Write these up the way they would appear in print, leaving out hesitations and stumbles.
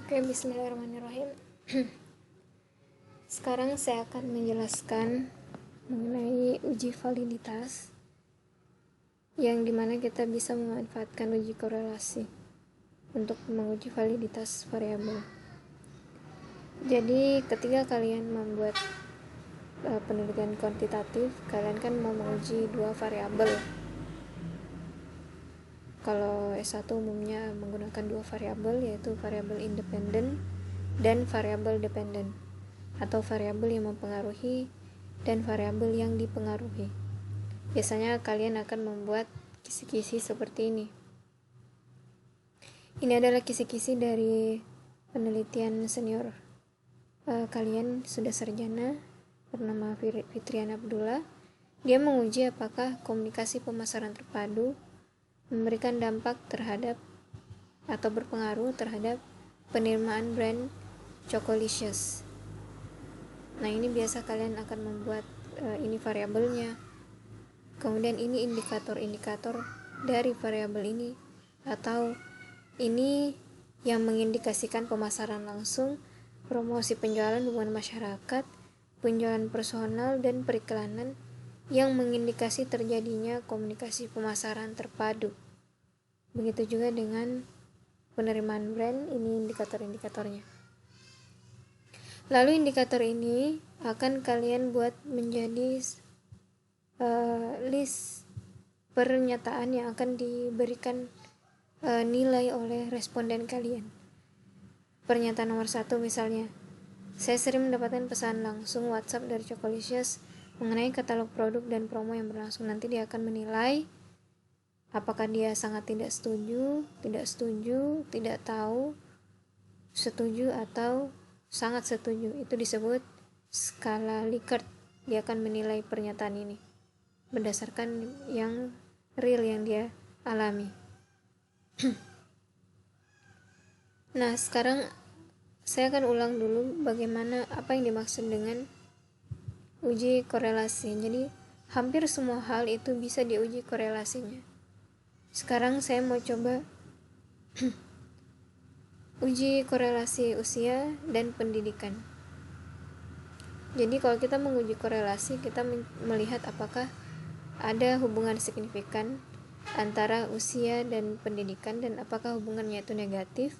Oke, bismillahirrahmanirrahim. Sekarang saya akan menjelaskan mengenai uji validitas yang dimana kita bisa memanfaatkan uji korelasi untuk menguji validitas variabel. Jadi ketika kalian membuat penelitian kuantitatif, kalian kan mau menguji dua variabel. Kalau S1 umumnya menggunakan dua variabel, yaitu variabel independen dan variabel dependen, atau variabel yang mempengaruhi dan variabel yang dipengaruhi. Biasanya kalian akan membuat kisi-kisi seperti ini. Ini adalah kisi-kisi dari penelitian senior kalian, sudah sarjana, bernama Fitrian Abdullah. Dia menguji apakah komunikasi pemasaran terpadu memberikan dampak terhadap atau berpengaruh terhadap penerimaan brand Chocolicious. Nah, ini biasa kalian akan membuat ini variabelnya, kemudian ini indikator-indikator dari variabel ini, atau ini yang mengindikasikan pemasaran langsung, promosi penjualan, hubungan masyarakat, penjualan personal, dan periklanan yang mengindikasi terjadinya komunikasi pemasaran terpadu. Begitu juga dengan penerimaan brand, ini indikator-indikatornya. Lalu indikator ini akan kalian buat menjadi list pernyataan yang akan diberikan nilai oleh responden kalian. Pernyataan nomor 1 misalnya, saya sering mendapatkan pesan langsung WhatsApp dari Chocolicious mengenai katalog produk dan promo yang berlangsung. Nanti dia akan menilai apakah dia sangat tidak setuju, tidak tahu, setuju, atau sangat setuju. Itu disebut skala Likert. Dia akan menilai pernyataan ini berdasarkan yang real yang dia alami. Nah, sekarang saya akan ulang dulu apa yang dimaksud dengan uji korelasi. Jadi hampir semua hal itu bisa diuji korelasinya. Sekarang saya mau coba uji korelasi usia dan pendidikan. Jadi kalau kita menguji korelasi, kita melihat apakah ada hubungan signifikan antara usia dan pendidikan, dan apakah hubungannya itu negatif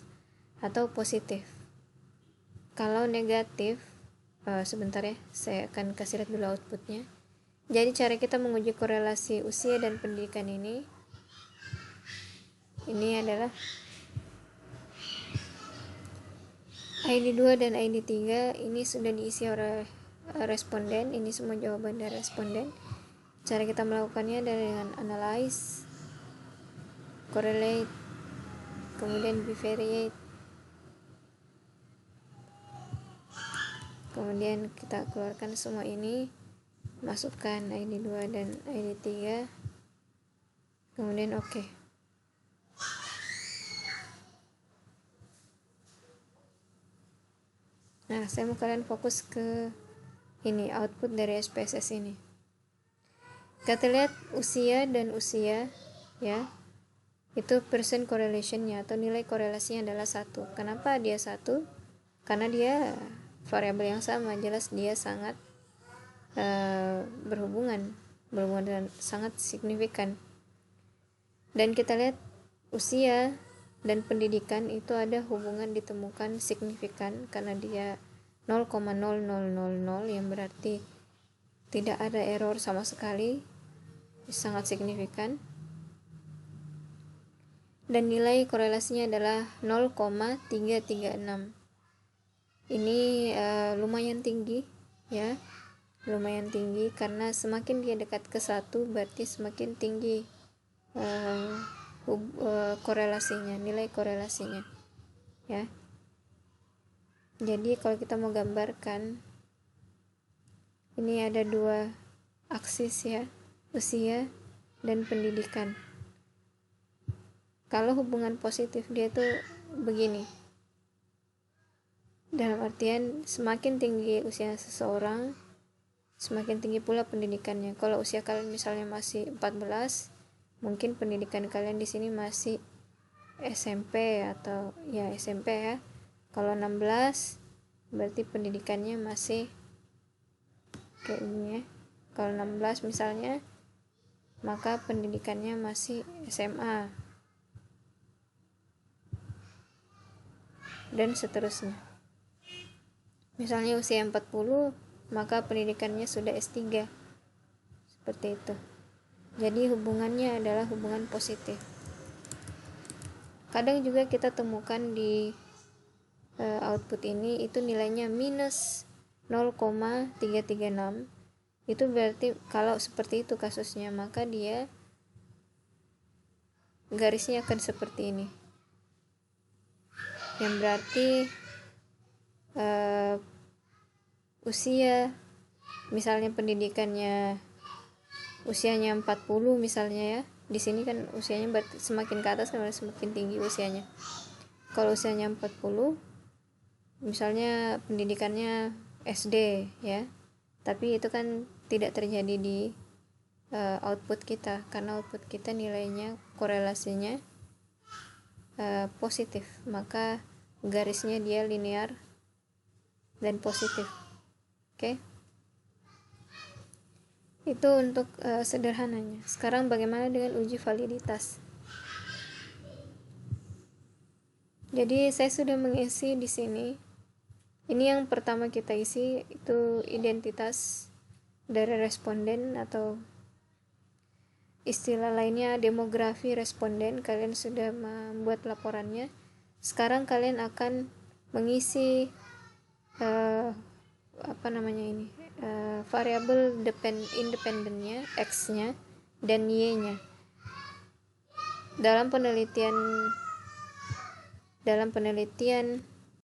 atau positif. Kalau negatif, sebentar ya, saya akan kasih lihat dulu outputnya. Jadi cara kita menguji korelasi usia dan pendidikan ini adalah ID 2 dan ID 3. Ini sudah diisi oleh responden. Ini semua jawaban dari responden. Cara kita melakukannya adalah dengan analyze, correlate, kemudian bivariate, kemudian kita keluarkan semua ini, masukkan ID 2 dan ID 3, kemudian oke. Nah, saya mau kalian fokus ke ini, output dari SPSS ini. Kita lihat usia dan usia, ya, itu percent correlationnya atau nilai korelasinya adalah 1. Kenapa dia 1? Karena dia variabel yang sama, jelas dia sangat berhubungan dan sangat signifikan. Dan kita lihat usia dan pendidikan itu ada hubungan ditemukan signifikan karena dia 0,0000, yang berarti tidak ada error sama sekali, sangat signifikan. Dan nilai korelasinya adalah 0,336. Ini lumayan tinggi, ya, lumayan tinggi, karena semakin dia dekat ke 1 berarti semakin tinggi korelasinya, nilai korelasinya, ya. Jadi kalau kita mau gambarkan, ini ada dua aksis, ya, usia dan pendidikan. Kalau hubungan positif dia tuh begini, dalam artian semakin tinggi usia seseorang, semakin tinggi pula pendidikannya. Kalau usia kalian misalnya masih 14, mungkin pendidikan kalian di sini masih SMP atau ya SMP, ya. Kalau 16 berarti pendidikannya masih kayak gini ya. Kalau 16 misalnya, maka pendidikannya masih SMA, dan seterusnya. Misalnya usia 40, maka pendidikannya sudah S3. Seperti itu. Jadi hubungannya adalah hubungan positif. Kadang juga kita temukan di output ini itu nilainya minus 0,336. Itu berarti kalau seperti itu kasusnya, maka dia garisnya akan seperti ini, yang berarti usia, misalnya pendidikannya usianya 40 misalnya ya. Di sini kan usianya semakin ke atas kan semakin tinggi usianya. Kalau usianya 40, misalnya pendidikannya SD ya. Tapi itu kan tidak terjadi di output kita, karena output kita nilainya korelasinya positif, maka garisnya dia linear dan positif. Oke. Itu untuk sederhananya. Sekarang bagaimana dengan uji validitas? Jadi saya sudah mengisi di sini. Ini yang pertama kita isi itu identitas dari responden, atau istilah lainnya demografi responden. Kalian sudah membuat laporannya. Sekarang kalian akan mengisi variabel independennya, X-nya dan Y-nya. Dalam penelitian